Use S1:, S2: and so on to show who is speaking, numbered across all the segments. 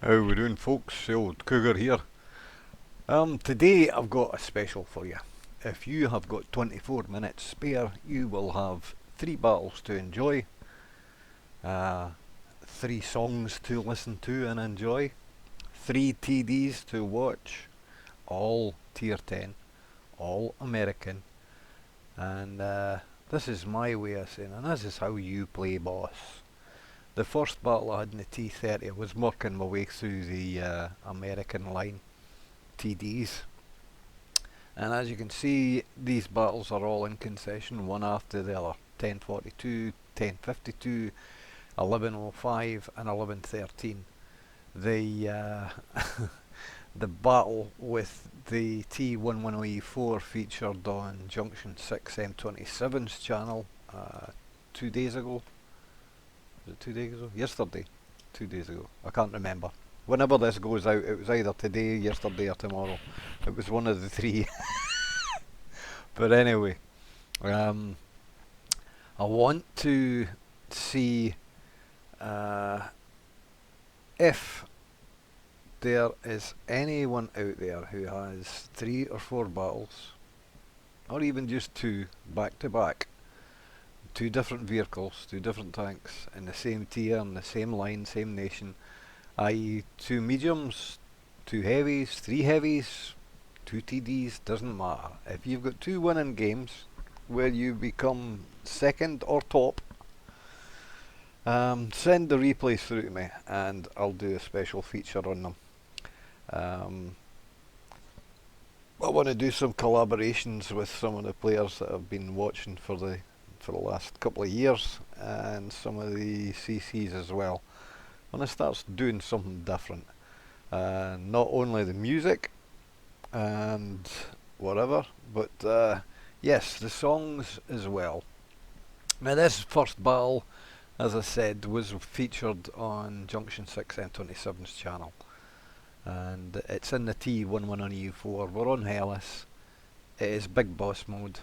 S1: How we doing, folks? The old Cougar here. Today I've got a special for you. If you have got 24 minutes spare, you will have 3 battles to enjoy, uh, 3 songs to listen to and enjoy, 3 TDs to watch, all Tier 10, all American, and this is my way of saying, and this is how you play boss. The first battle I had in the T30 was working my way through the American line TDs. And as you can see, these battles are all in concession, one after the other. 1042, 1052, 1105 and 1113. The the battle with the T110E4 featured on Junction 6 M27's channel 2 days ago. Was it 2 days ago? Yesterday. 2 days ago. I can't remember. Whenever this goes out, it was either today, yesterday or tomorrow. It was one of the three. But anyway, I want to see if there is anyone out there who has 3 or 4 battles, or even just 2 back to back, 2 different vehicles, 2 different tanks in the same tier, in the same line, same nation, i.e. 2 mediums, 2 heavies, 3 heavies, 2 TDs, doesn't matter. If you've got 2 winning games where you become second or top, send the replays through to me and I'll do a special feature on them. I want to do some collaborations with some of the players that I've been watching for the last couple of years, and some of the CCs as well. When I start doing something different, not only the music and whatever, but yes, the songs as well. Now this first battle, as I said, was featured on Junction 6 M27's channel, and it's in the T110E4. We're on Hellas. It is Big Boss mode,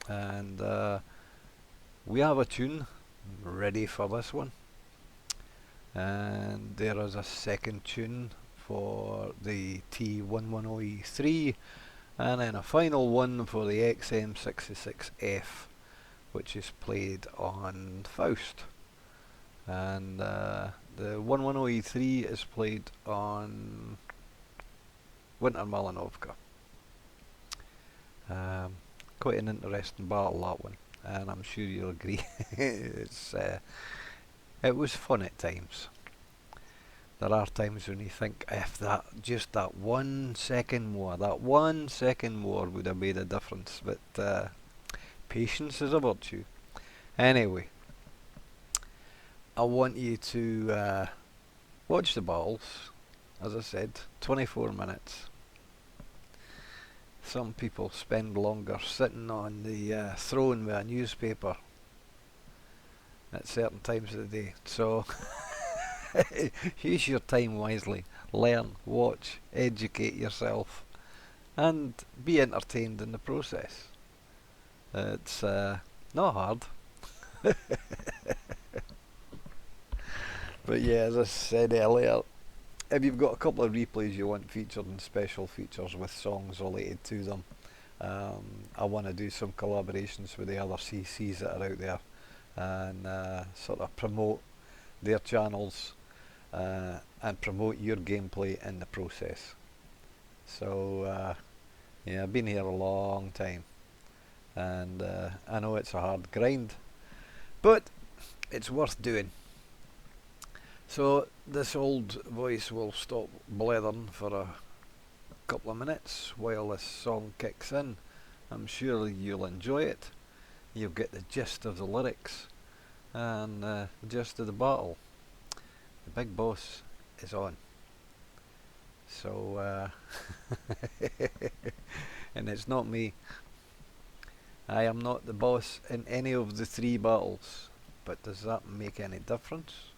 S1: and we have a tune ready for this one, and there is a second tune for the T110E3, and then a final one for the XM66F, which is played on Faust. And the 110E3 is played on Winter Malinovka. Quite an interesting battle, that one, and I'm sure you'll agree. It was fun at times. There are times when you think, if that 1 second more, would have made a difference, but patience is a virtue. Anyway, I want you to watch the battles. As I said, 24 minutes. Some people spend longer sitting on the throne with a newspaper at certain times of the day. So use your time wisely. Learn, watch, educate yourself, and be entertained in the process. It's not hard. But yeah, as I said earlier, if you've got a couple of replays you want featured and special features with songs related to them, I want to do some collaborations with the other CCs that are out there, and sort of promote their channels and promote your gameplay in the process. So yeah, I've been here a long time, and I know it's a hard grind, but it's worth doing. So this old voice will stop blathering for a couple of minutes while this song kicks in. I'm sure you'll enjoy it. You'll get the gist of the lyrics and the gist of the battle. The big boss is on. So and it's not me. I am not the boss in any of the 3 battles, but does that make any difference?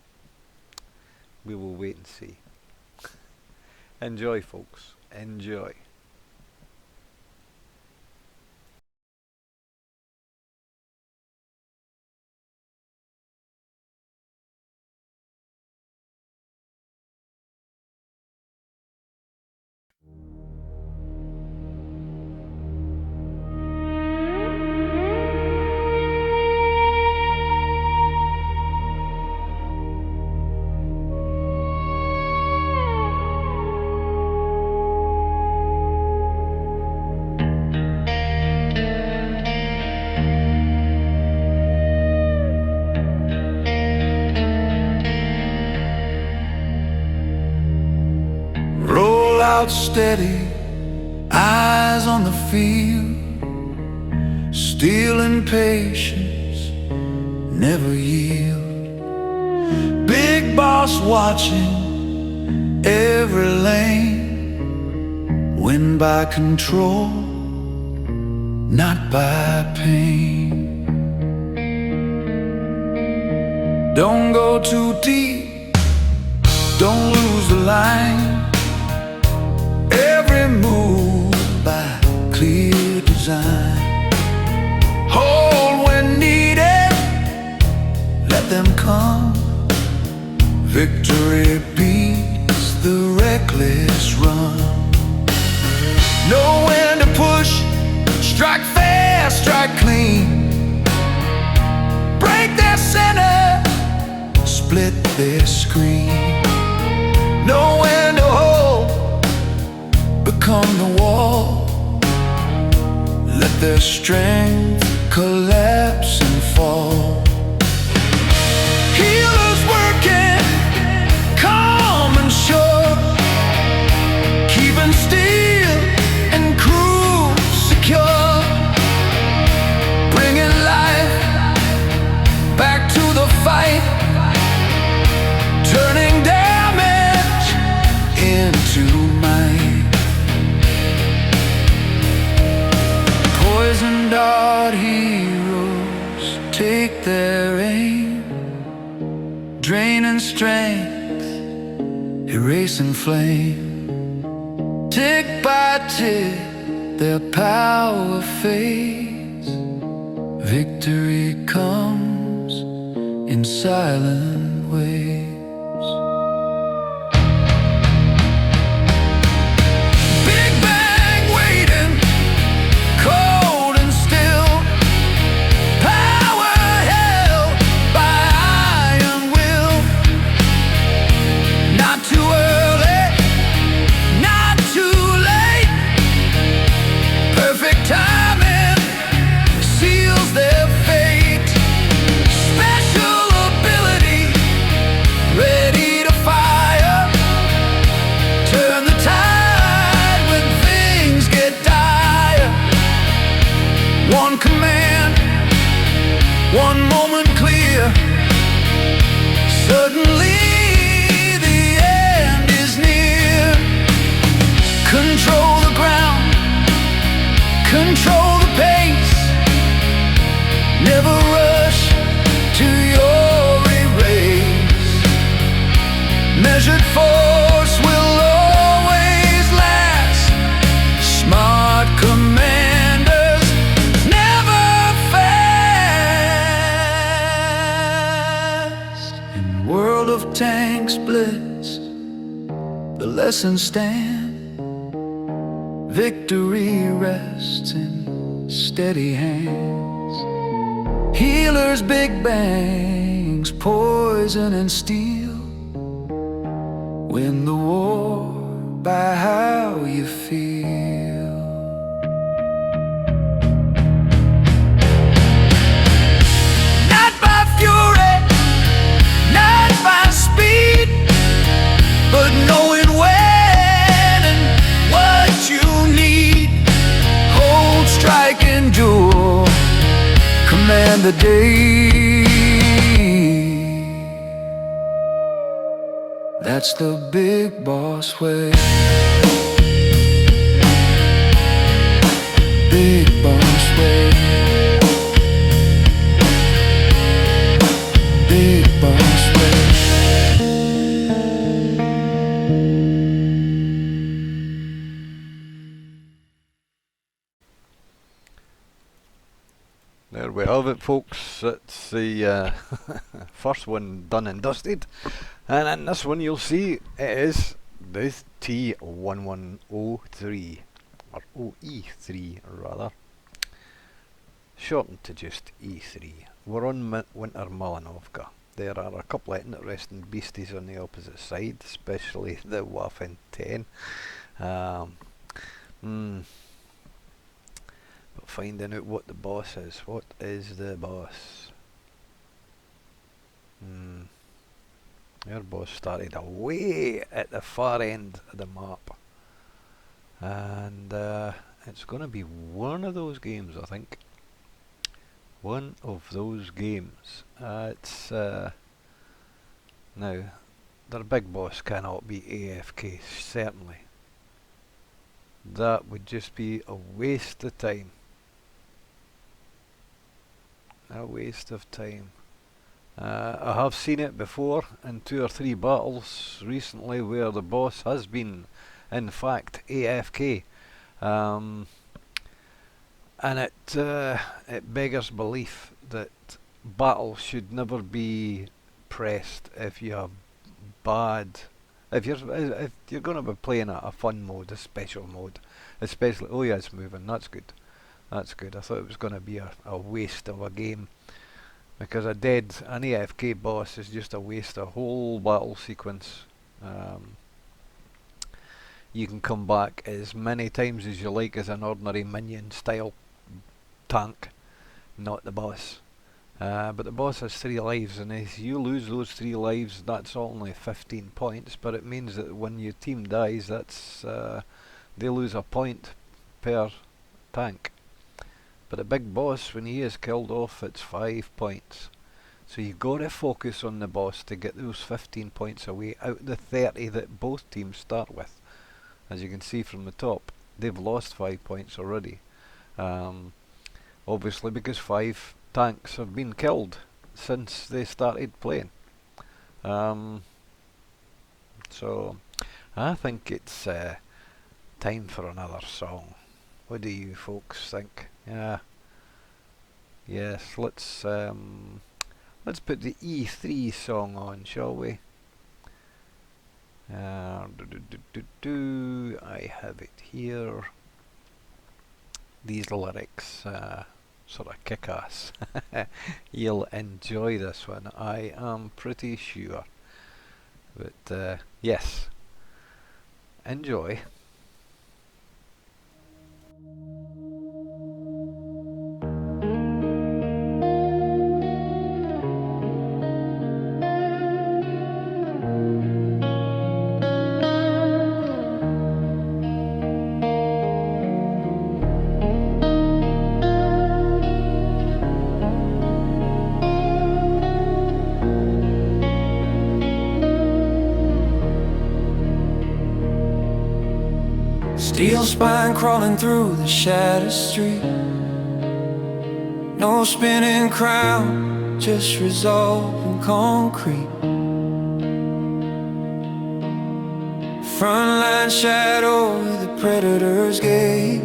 S1: We will wait and see. Enjoy, folks. Enjoy.
S2: out steady, eyes on the field, steel and patience never yield. Big boss watching every lane, win by control, not by pain. Don't go too deep, don't lose the line. Every move by clear design. Hold when needed, let them come. Victory beats the reckless run. Know when to push, strike fast, strike clean. Break their center, split their screen. Know when to hold, become the wall. Let their strength collapse and fall. Healers working, calm and sure, keeping steel and crew secure, bringing life back to the fight, turning damage into might. Poison dart heroes take their aim, draining strength, erasing flame. Tick by tick, their power fades. Victory comes in silent waves. Big bang waiting, cold and still. Power held by iron will. Not too early, not too late. Perfect timing seals their fate. Special ability, ready to fire. Turn the tide when things get dire. One command, one moment clear. Suddenly the end is near. Control the ground, control the pace. Never rush to your erase. Measured force will always last. Smart commanders never fast. In world of tanks, Blitz, the lessons stand. Victory rests in steady hands. Healers, big bangs, poison and steel. Win the war by how you feel. Not by fury, not by speed, but knowing when and what you need. Hold, strike, endure, command the day. That's the big boss way. Big boss way. Big boss way.
S1: There we have it, folks. It's the first one done and dusted. And in this one you'll see it is the T110E3, or OE3 rather, shortened to just E3. We're on Winter Malinovka. There are a couple of interesting beasties on the opposite side, especially the Waffen 10. But finding out what the boss is. What is the boss? Your boss started away at the far end of the map. and it's going to be one of those games, I think. One of those games. It's now, their big boss cannot be AFK, certainly. That would just be a waste of time. A waste of time. I have seen it before in 2 or 3 battles recently where the boss has been, in fact, AFK. And it beggars belief that battles should never be pressed if you have bad. If you're going to be playing a fun mode, a special mode, especially, oh yeah, it's moving. That's good. That's good. I thought it was going to be a waste of a game, because an AFK boss is just a waste of a whole battle sequence. You can come back as many times as you like as an ordinary minion style tank, not the boss. But the boss has 3 lives, and if you lose those 3 lives, that's only 15 points, but it means that when your team dies, that's they lose a point per tank. But the big boss, when he is killed off, it's 5 points. So you've got to focus on the boss to get those 15 points away out of the 30 that both teams start with. As you can see from the top, they've lost 5 points already. Obviously because 5 tanks have been killed since they started playing. So I think it's time for another song. What do you folks think? Yeah. Yes, let's put the E3 song on, shall we? I have it here. These lyrics sort of kick ass. You'll enjoy this one, I am pretty sure. But yes, enjoy.
S2: Steel spine crawling through the shattered street. No spinning crown, just resolve and concrete. Frontline shadow with the predator's gaze.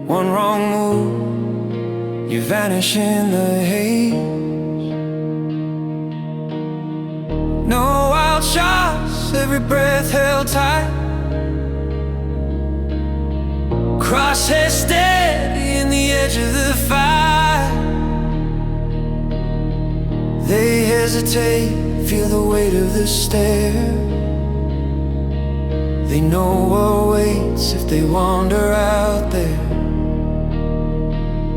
S2: One wrong move, you vanish in the haze. No wild shots, every breath held tight. Crosshair steady in the edge of the fire. They hesitate, feel the weight of the stare. They know what waits if they wander out there.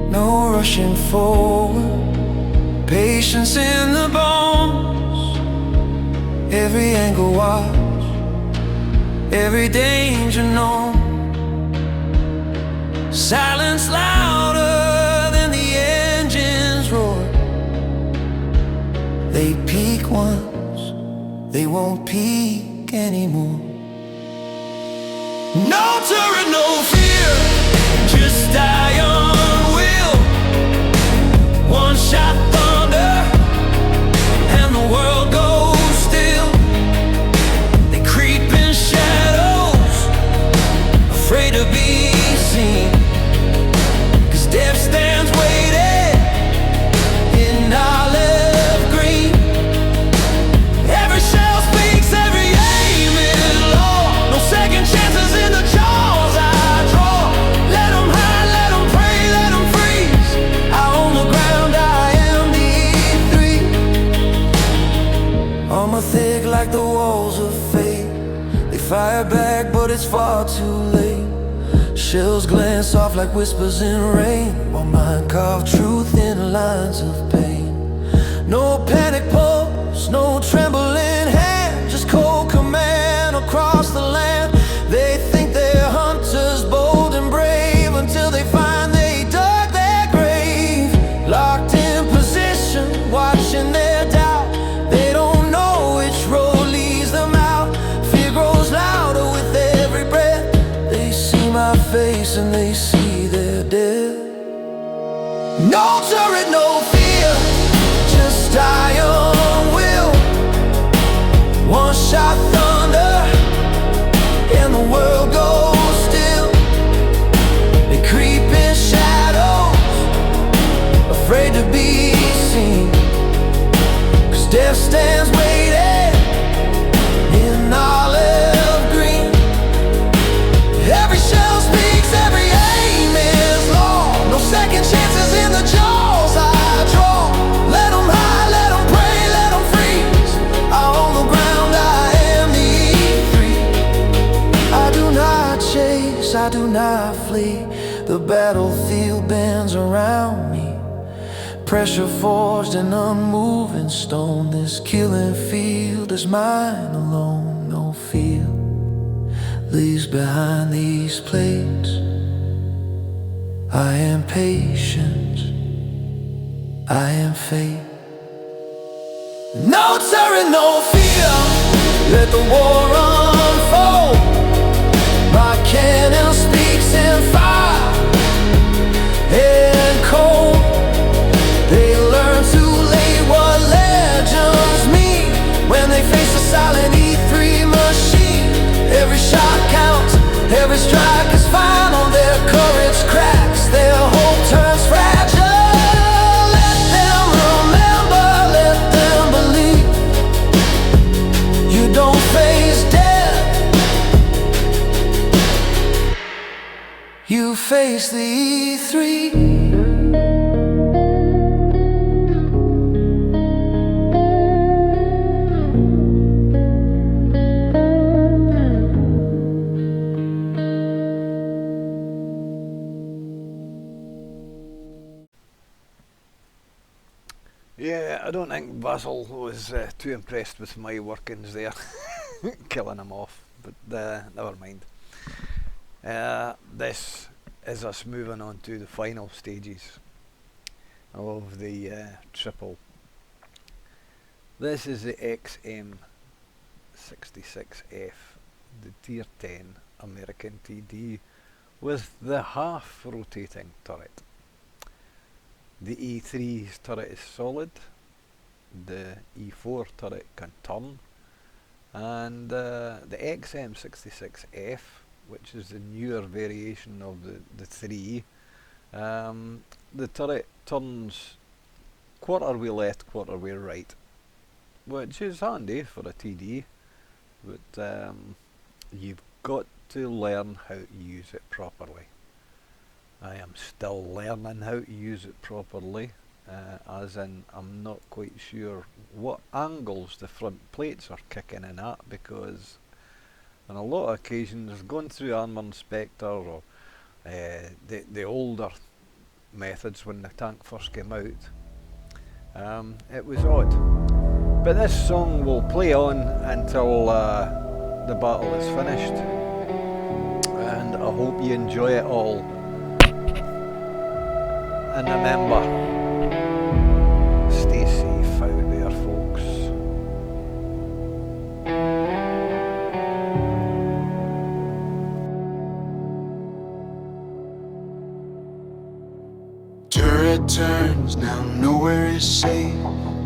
S2: No rushing forward, patience in the bones. Every angle watch, every danger known. Silence louder than the engines roar. They peak once, they won't peak anymore. No turret, no fear, just iron will. One shot thunder, and the world goes still. They creep in shadows, afraid to be seen. Death stands waiting in olive green. Every shell speaks, every aim is law. No second chances in the jaws I draw. Let them hide, let them pray, let them freeze. Out on the ground I am the E3. Armor thick like the walls of fate. They fire back but it's far too late. Shells glance off like whispers in rain, while mine carve truth in lines of pain. No panic pulse, no trembling hand, just cold command across the land. They think they face and they see they're dead. No turret, no fear, just iron will. One shot thunder and the world goes still. They creep in shadows, afraid to be seen, 'cause death stands waiting in olive green. Every shell speaks, every aim is long. No second chances in the jaws I draw. Let them hide, let them pray, let them freeze. Out on the ground I am the E3. I do not chase, I do not flee. The battlefield bends around me. Pressure forged in unmoving stone. This killing field is mine alone. No fear leaves behind these plates. I am patience, I am fate. No turret, no fear, let the war unfold. My cannon speaks in fire and cold. They learn too late what legends mean when they face a silent E3 machine. Every shot counts, every strike is final. Their courage cracks, their hope turns fragile. Let them remember, let them believe. You don't face death, you face the E3.
S1: Yeah, I don't think Basil was too impressed with my workings there, killing him off, but never mind. This is us moving on to the final stages of the triple. This is the XM66F, the Tier 10 American TD with the half rotating turret. The E3's turret is solid, the E4 turret can turn, and the XM66F, which is the newer variation of the 3, the turret turns quarter wheel left, quarter wheel right, which is handy for a TD, but you've got to learn how to use it properly. I am still learning how to use it properly, as in I'm not quite sure what angles the front plates are kicking in at, because on a lot of occasions going through Armour Inspector or the older methods when the tank first came out, it was odd. But this song will play on until the battle is finished, and I hope you enjoy it all. And remember, stay safe out there, folks.
S2: Turret turns, now nowhere is safe.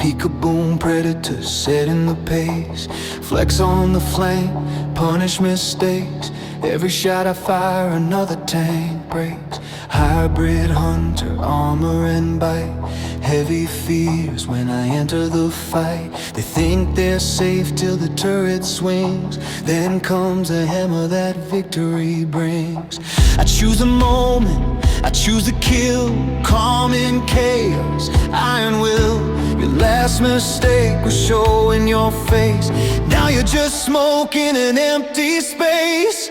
S2: Peek-a-boom, predator setting the pace. Flex on the flank, punish mistakes. Every shot I fire, another tank breaks. Hybrid hunter, armor and bite. Heavy fears when I enter the fight. They think they're safe till the turret swings. Then comes a hammer that victory brings. I choose a moment, I choose a kill. Calm in chaos, iron will. Your last mistake was showing your face. Now you're just smoke in an empty space.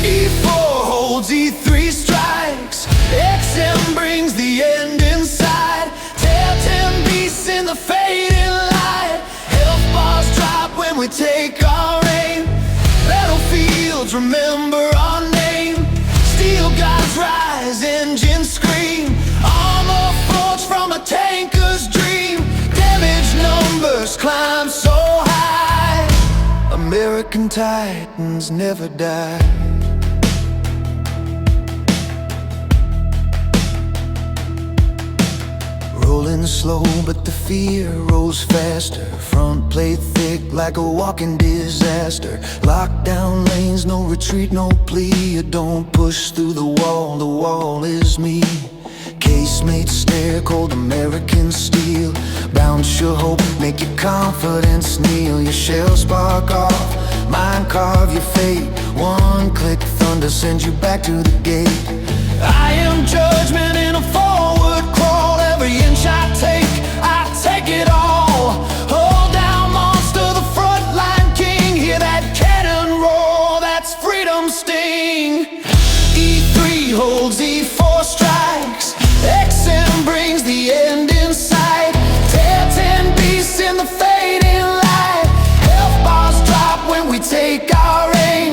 S2: E4 holds, E3 strikes. XM brings the end inside. Tail 10 beasts in the fading light. Health bars drop when we take our aim. Battlefields remember our name. Steel gods rise, engines scream. Armor forged from a tanker's dream. Damage numbers climb so high. American titans never die.
S3: rolling slow, but the fear rolls faster. Front plate thick like a walking disaster. Lockdown lanes, no retreat, no plea. You don't push through the wall is me. Casemate stare, cold American steel. Bounce your hope, make your confidence kneel. Your shell spark off, mind carve your fate. One click thunder sends you back to the gate. I am judgment in a forward crawl. Every inch I take it all. Hold down monster, the frontline king. Hear that cannon roar, that's freedom's sting. E3 holds, E4 strikes. XM brings the end in sight. T110 beasts in the fading light. Health bars drop when we take our aim.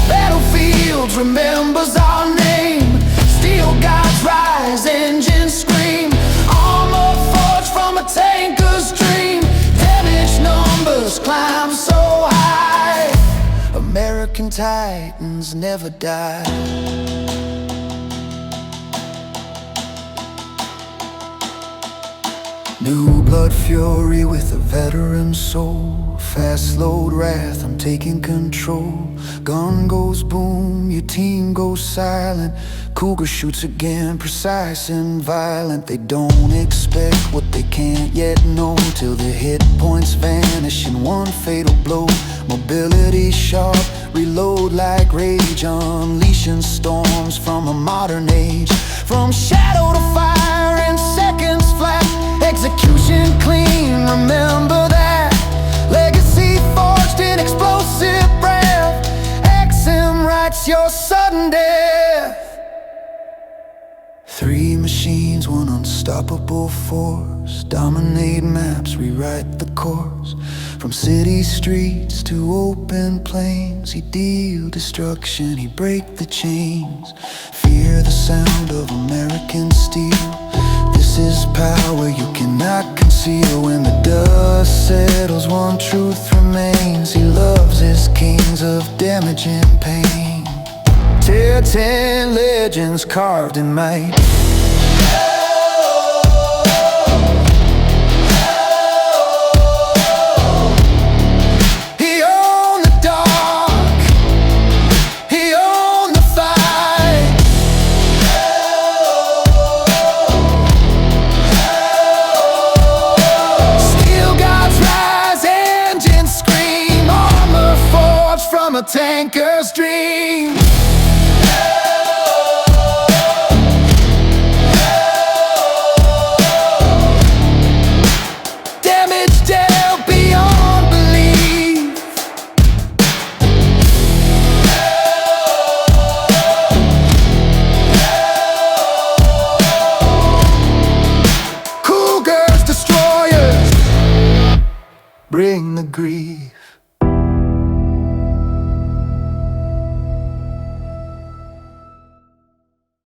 S3: Battlefields remembers our name. Steel gods rise, engines scream. Armor forged from a tanker's dream. Damage numbers climb so high. American titans never die. New blood fury with a veteran soul. Fast load wrath, I'm taking control. Gun goes boom, your team goes silent. Cougar shoots again, precise and violent. They don't expect what they can't yet know, till the hit points vanish in one fatal blow. Mobility sharp, reload like rage. Unleashing storms from a modern age. From shadow to fire in seconds flat. Execution clean, remember that. Legacy forged in explosive breath. XM writes your sudden death. Three machines, one unstoppable force. Dominate maps, rewrite the course. From city streets to open plains, he deal destruction, he break the chains. Fear the sound of American steel. This is power you cannot conceal. When the dust settles, one truth remains. He loves his kings of damage and pain. T110 legends carved in might. He owned the dark, he owned the fight. Steel gods rise, engines scream. Armor forged from a tanker's dream. Bring the grief.